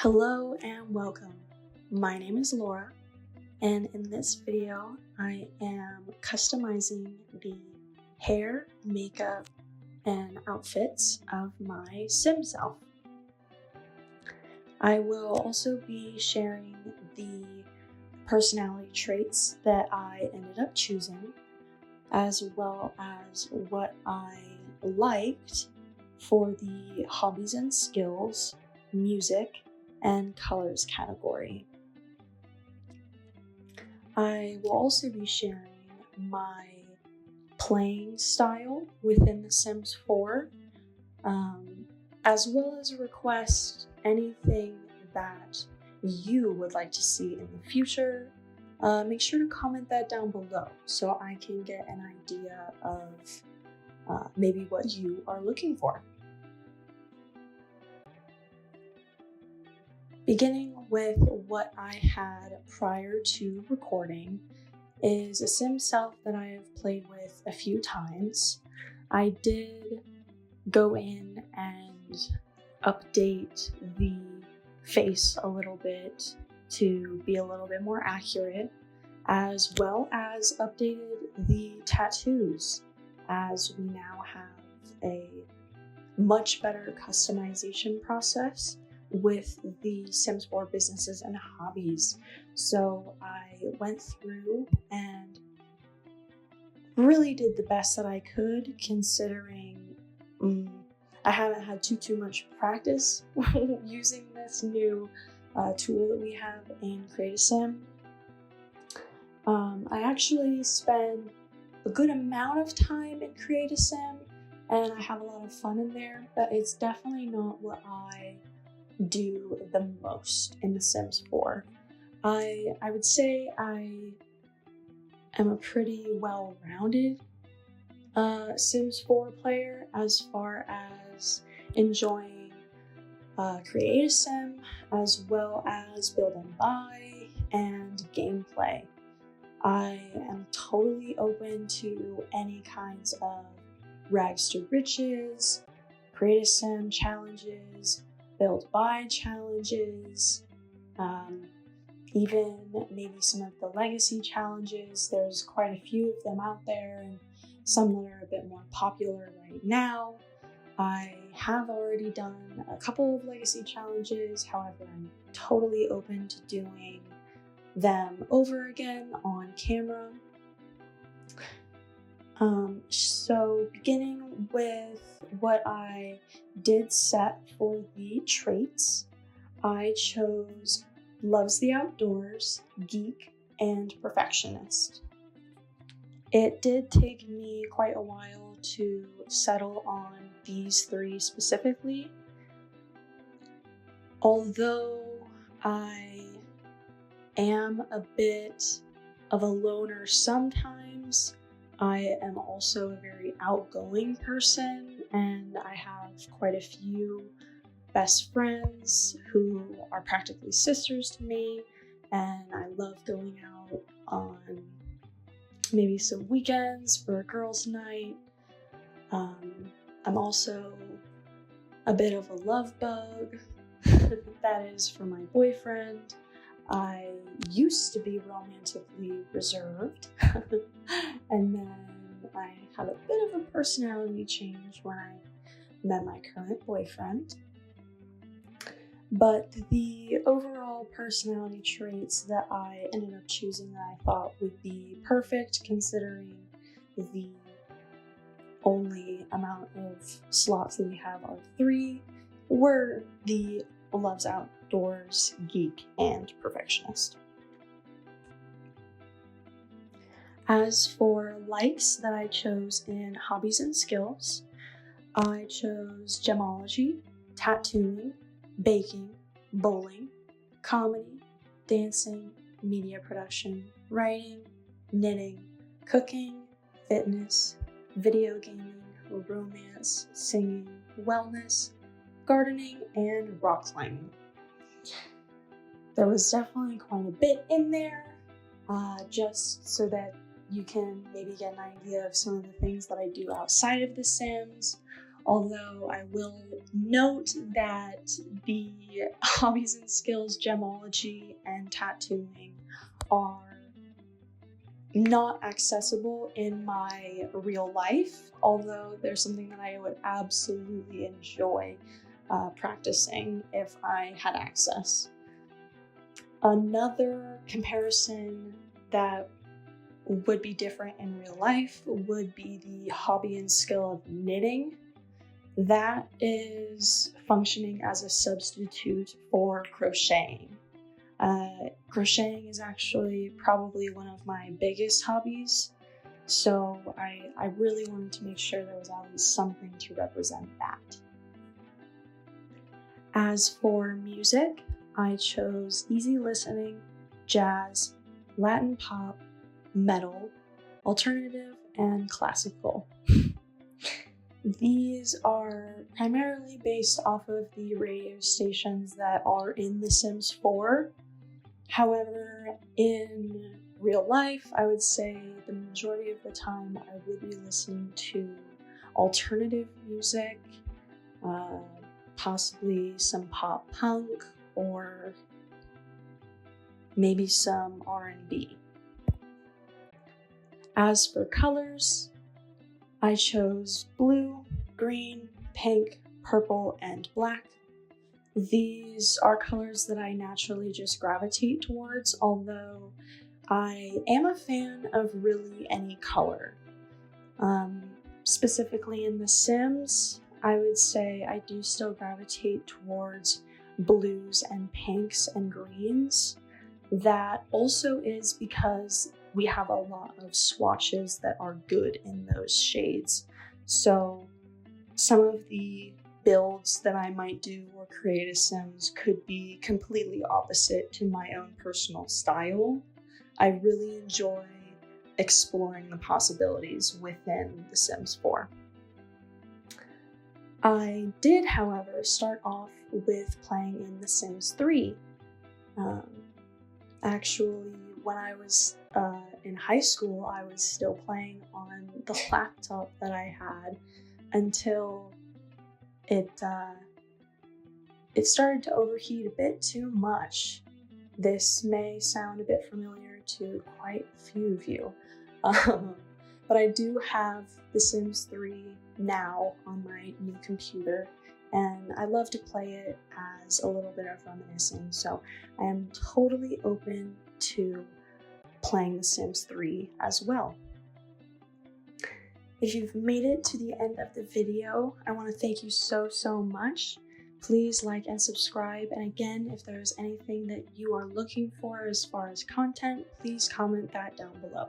Hello and welcome. My name is Laura, and in this video, I am customizing the hair, makeup, and outfits of my Simself. I will also be sharing the personality traits that I ended up choosing, as well as what I liked for the hobbies and skills, music, and colors category. I will also be sharing my playing style within The Sims 4, as well as request anything that you would like to see in the future. Make sure to comment that down below so I can get an idea of maybe what you are looking for. Beginning with what I had prior to recording is a Simself that I have played with a few times. I did go in and update the face a little bit to be a little bit more accurate, as well as updated the tattoos, as we now have a much better customization process with the Sims 4 businesses and hobbies. So I went through and really did the best that I could, considering I haven't had too much practice using this new tool that we have in Create a Sim. I actually spend a good amount of time in Create a Sim, and I have a lot of fun in there, but it's definitely not what I do the most in The Sims 4. I would say I am a pretty well-rounded Sims 4 player as far as enjoying Create a Sim, as well as Build and Buy and gameplay. I am totally open to any kinds of rags to riches, Create a Sim challenges, Build by challenges, even maybe some of the legacy challenges. There's quite a few of them out there, and some that are a bit more popular right now. I have already done a couple of legacy challenges, however, I'm totally open to doing them over again on camera. So beginning with what I did set for the traits, I chose loves the outdoors, geek, and perfectionist. It did take me quite a while to settle on these three specifically. Although I am a bit of a loner sometimes, I am also a very outgoing person, and I have quite a few best friends who are practically sisters to me, and I love going out on maybe some weekends for a girls' night. I'm also a bit of a love bug. That is for my boyfriend. I used to be romantically reserved, and then I had a bit of a personality change when I met my current boyfriend. But the overall personality traits that I ended up choosing that I thought would be perfect, considering the only amount of slots that we have are 3, were the loves outdoors, geek, and perfectionist. As for likes that I chose in hobbies and skills, I chose gemology, tattooing, baking, bowling, comedy, dancing, media production, writing, knitting, cooking, fitness, video gaming, romance, singing, wellness, gardening, and rock climbing. There was definitely quite a bit in there, just so that you can maybe get an idea of some of the things that I do outside of The Sims, Although I will note that the hobbies and skills, gemology and tattooing, are not accessible in my real life, although there's something that I would absolutely enjoy practicing if I had access. Another comparison that would be different in real life would be the hobby and skill of knitting. That is functioning as a substitute for crocheting. Crocheting is actually probably one of my biggest hobbies, so I really wanted to make sure there was at least something to represent that. As for music, I chose easy listening, jazz, Latin pop, metal, alternative, and classical. These are primarily based off of the radio stations that are in The Sims 4. However, in real life, I would say the majority of the time I would be listening to alternative music, possibly some pop punk, or maybe some R&B. As for colors, I chose blue, green, pink, purple, and black. These are colors that I naturally just gravitate towards, although I am a fan of really any color. Specifically in The Sims, I would say I do still gravitate towards blues and pinks and greens. That also is because we have a lot of swatches that are good in those shades. So some of the builds that I might do or create as Sims could be completely opposite to my own personal style. I really enjoy exploring the possibilities within The Sims 4. I did, however, start off with playing in The Sims 3. Actually, when I was in high school, I was still playing on the laptop that I had until it started to overheat a bit too much. This may sound a bit familiar to quite a few of you, but I do have The Sims 3 now on my new computer, and I love to play it as a little bit of reminiscing, so I am totally open to playing The Sims 3 as well. If you've made it to the end of the video, I want to thank you so much. Please like and subscribe, and again, if there's anything that you are looking for as far as content, please comment that down below.